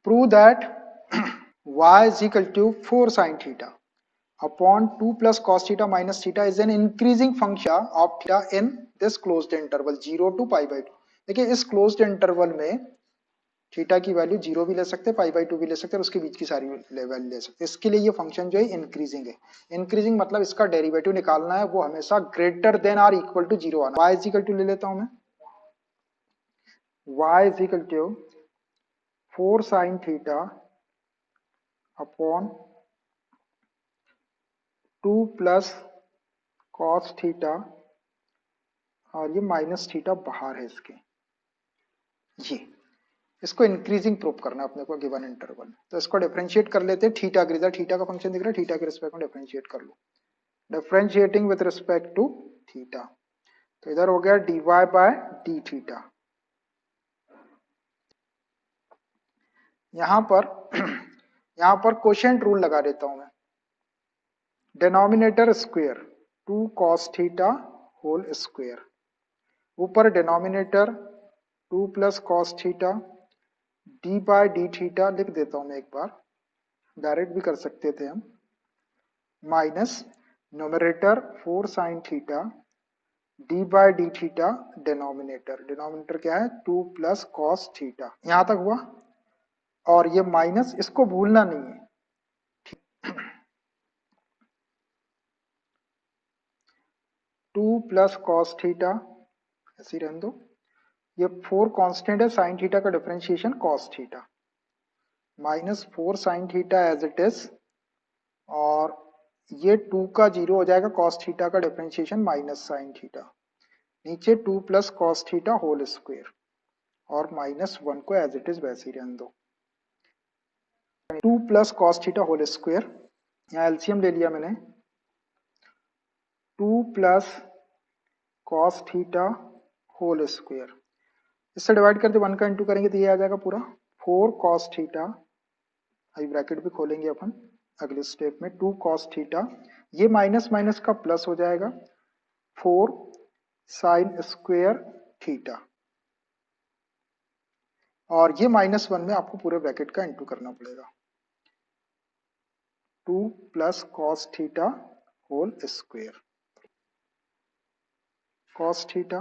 Prove that y is equal to 4 sin theta upon 2 plus cos theta minus theta is an increasing function of theta in this closed interval 0 to pi by 2. देखिए इस closed interval में theta की value 0 भी ले सकते हैं, pi by 2 भी ले सकते हैं, उसके बीच की सारी वैल्यू ले सकते हैं। इसके लिए ये फंक्शन जो है इंक्रीजिंग है। इंक्रीजिंग मतलब इसका डेरिवेटिव निकालना है, वो हमेशा greater than or equal to 0 आना। y इज इक्वल टू ले लेता हूं मैं, y is equal to 4 sin theta upon 2 plus cos theta, और ये माइनस थीटा बाहर है इसके, ये इसको इंक्रीजिंग प्रूफ करना है अपने को गिवन इंटरवल। तो इसको डिफरेंशिएट कर लेते हैं, थीटा के रिजल्ट, थीटा का फंक्शन दिख रहा है, थीटा के रिस्पेक्ट में डिफरेंशिएट कर लो, differentiating with respect to theta. तो इधर हो गया dy बाय डी थीटा। यहां पर कोशेंट रूल लगा देता हूं मैं, denominator square 2 cos theta whole square, ऊपर denominator 2 plus cos theta, d by D theta लिख देता हूं मैं एक बार, डायरेक्ट भी कर सकते थे हम, minus numerator 4 sin theta d by D theta, denominator क्या है 2 प्लस कॉस थीटा। यहां तक हुआ, और ये माइनस, इसको भूलना नहीं है, 2 प्लस कॉस थीटा ऐसे रहने दो, ये 4 कांस्टेंट है, साइन थीटा का differentiation cos theta, minus 4 sine theta as it is, और ये 2 का 0 हो जाएगा, कॉस थीटा का डिफरेंशिएशन माइनस साइन थीटा, नीचे 2 plus cos theta whole square, और माइनस 1 को एज इट इज वैसे ही रहने दो, 2 plus cos theta whole square, यहाँ एलसीएम ले लिया मैंने, 2 plus cos theta whole square, इससे डिवाइड करके 1 का इंटू करेंगे तो ये आ जाएगा पूरा 4 कॉस थीटा, आई ब्रैकेट भी खोलेंगे अपन अगले स्टेप में, 2 कॉस थीटा, ये माइनस माइनस का प्लस हो जाएगा 4 साइन स्क्वायर थीटा, और ये माइनस 1 में आपको पूरे ब्रैकेट का इंटू करना पड़ेगा, 2 plus cos theta whole square, cos theta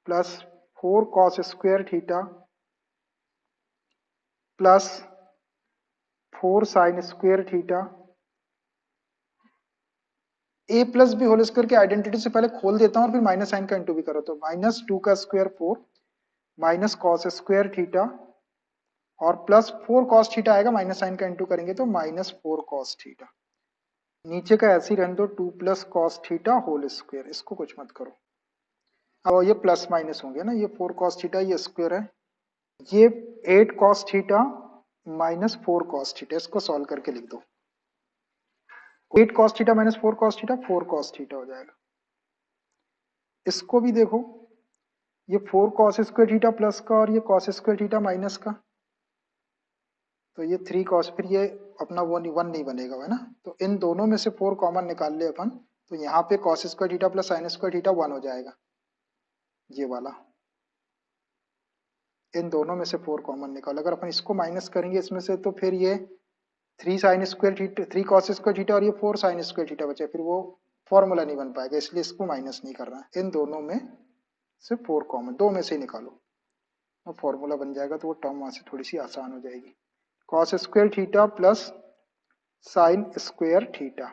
plus 4 cos square theta plus 4 sine square theta, A plus B whole square की आइडेंटिटी से पहले खोल देता हूं और फिर माइनस साइन का इंटू भी करो, तो माइनस 2 का square 4 minus cos square theta, और प्लस 4 कॉस थीटा आएगा, माइनस साइन का इंटू करेंगे तो माइनस 4 कॉस थीटा, नीचे का ऐसे ही रहने दो 2 plus cos theta whole square, इसको कुछ मत करो, अब ये प्लस माइनस होंगे ना, ये 4 कॉस थीटा ये स्क्वायर है, ये 8 cos theta minus 4 cos theta, इसको सॉल्व करके लिख दो, 8 cos theta minus 4 cos theta 4 cos theta हो जाएगा। इसको भी देखो, ये 4 कॉस स्क्वायर थीटा प्लस का, और ये कॉस स्क्वायर थीटा माइनस का, तो ये 3 कॉस, फिर ये अपना वो 1 नहीं बनेगा, है ना, तो इन दोनों में से 4 कॉमन निकाल ले अपन, तो यहाँ पे cos square theta plus sign square theta 1 हो जाएगा, ये वाला, इन दोनों में से 4 कॉमन निकाल, अगर अपन इसको माइनस करेंगे इसमें से, तो फिर ये 3 sign square theta 3 cos square theta और ये 4 साइन स्क्वायर थीटा बचे, फिर वो फॉर्मूला नहीं बन पाएगा, इसलिए इसको माइनस नहीं करना है, इन दोनों में से 4 कॉमन, दो में से निकालो, और फॉर्मूला बन जाएगा, तो वो टर्म वहां से थोड़ी सी आसान हो जाएगी, cos square theta plus sign square theta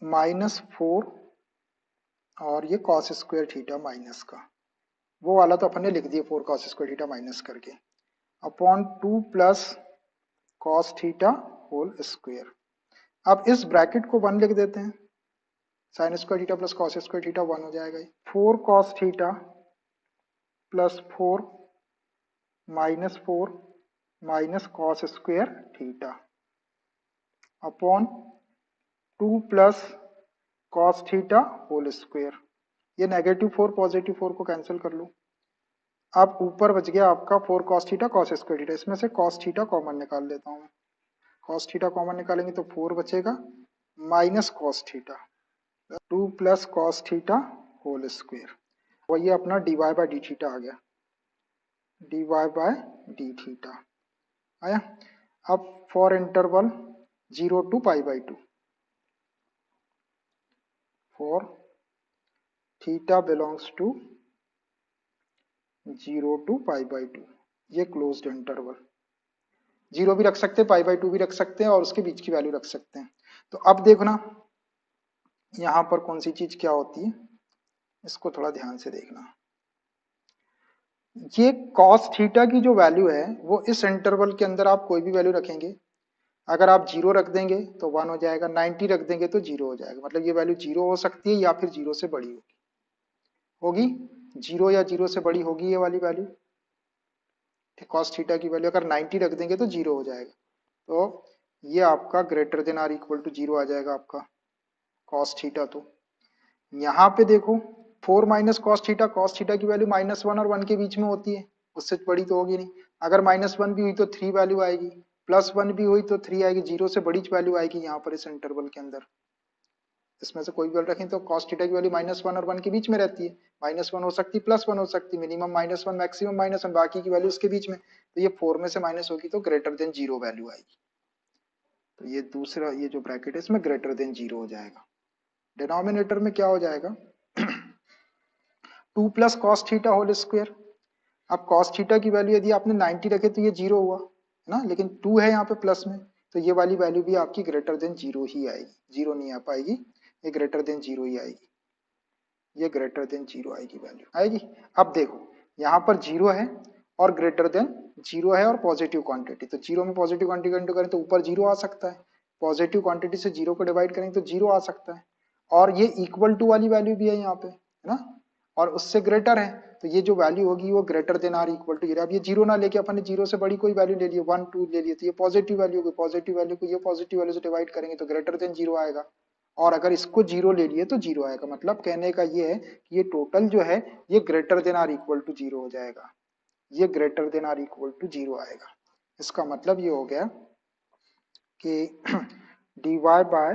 minus 4, और ये कॉस स्क्वायर थीटा माइनस का, वो वाला तो अपन ने लिख दिया 4 कॉस स्क्वायर थीटा माइनस करके, upon 2 plus cos theta whole square. अब इस ब्रैकेट को 1 लिख देते हैं, sine square theta plus cos square theta 1 हो जाएगा, 4 cos theta plus 4 minus 4 minus cos square theta upon 2 plus cos theta whole square, ये नेगेटिव 4 पॉजिटिव 4 को कैंसिल कर लो, अब ऊपर बच गया आपका 4 cos theta cos square theta, इसमें से कॉस थीटा कॉमन निकाल लेता हूँ, कॉस थीटा कॉमन निकालेंगे तो 4 बचेगा, minus cos theta, 2 plus cos theta whole square, वही अपना D Y by D theta आ गया, dy बाय डी थीटा आया। अब for interval 0 to π/2 for theta belongs to 0 to π/2, ये क्लोज्ड इंटरवल, 0 भी रख सकते हैं, π/2 भी रख सकते हैं और उसके बीच की वैल्यू रख सकते हैं। तो अब देखो ना यहां पर कौन सी चीज क्या होती है, इसको थोड़ा ध्यान से देखना। ये cos थीटा की जो वैल्यू है वो इस इंटरवल के अंदर आप कोई भी वैल्यू रखेंगे, अगर आप 0 रख देंगे तो 1 हो जाएगा, 90 रख देंगे तो 0 हो जाएगा। मतलब ये वैल्यू 0 हो सकती है या फिर 0 से बड़ी होगी, 0 या 0 से बड़ी होगी ये वाली वैल्यू। cos थीटा की वैल्यू अगर 90 रख देंगे तो 0 हो जाएगा, तो ये आपका greater than or equal to 0 आ जाएगा आपका cos थीटा। तो यहाँ पे देखो 4 माइनस कॉस थीटा की वैल्यू -1 और 1 के बीच में होती है, उससे बड़ी तो होगी नहीं। अगर -1 भी हुई तो 3 वैल्यू आएगी, +1 भी हुई तो 3 आएगी, 0 से बड़ी वैल्यू आएगी यहाँ पर इस इंटरवल के अंदर। इसमें से कोई भी वैल्यू रखें तो cos थीटा की वैल्यू -1 और 1 के बीच में रहती है, -1 हो सकती है, +1 हो सकती है, मिनिमम -1 मैक्सिमम -1, बाकी की वैल्यू उसके बीच में। तो ये 4 में से माइनस होगी तो ग्रेटर देन 0 वैल्यू आएगी। तो ये दूसरा ये जो ब्रैकेट है इसमें ग्रेटर देन 0 हो जाएगा। डिनोमिनेटर में क्या हो जाएगा 2 plus cos theta whole square. अब cos थीटा की वैल्यू यदि आपने 90 रखे तो ये 0 हुआ है ना, लेकिन 2 है यहाँ पे प्लस में, तो ये वाली वैल्यू भी आपकी ग्रेटर देन 0 ही आएगी, 0 नहीं आ पाएगी, ये ग्रेटर देन 0 ही आएगी, ये ग्रेटर देन 0 आएगी, वैल्यू आएगी। अब देखो यहाँ पर 0 है और ग्रेटर देन 0 है और पॉजिटिव क्वांटिटी, तो 0 में पॉजिटिव क्वांटिटी करें तो ऊपर 0 आ सकता है, पॉजिटिव क्वांटिटी से 0 को डिवाइड करेंगे तो 0 आ सकता है, और ये इक्वल टू वाली वैल्यू भी है यहाँ पे, है ना, और उससे ग्रेटर है, तो ये जो वैल्यू होगी वो greater than or equal to 0। अब ये 0 ना लेके अपन ने 0 से बड़ी कोई वैल्यू ले ली, 1 2 ले लिए, तो ये पॉजिटिव वैल्यू होगी, पॉजिटिव वैल्यू को ये पॉजिटिव वैल्यू से डिवाइड करेंगे तो ग्रेटर देन 0 आएगा, और अगर इसको 0 ले लिए तो 0 आएगा। मतलब कहने का ये है कि ये टोटल जो है ये greater than or equal to 0 हो जाएगा, ये greater than or equal to 0 आएगा। इसका मतलब ये हो गया कि dy by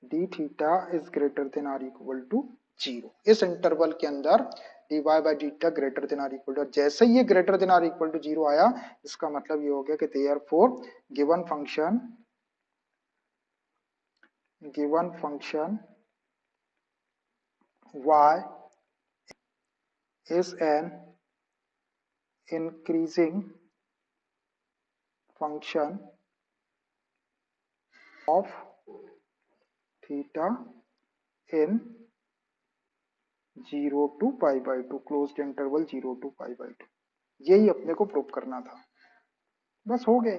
D theta is greater than or equal to 0, इस इंटरवल के अंदर dy by D theta greater than or equal to, जैसे ही ये greater than or equal to 0 आया इसका मतलब ये हो गया कि therefore given function y is an increasing function of theta in 0 to π/2, closed interval 0 to π/2, यही अपने को प्रूव करना था, बस हो गए।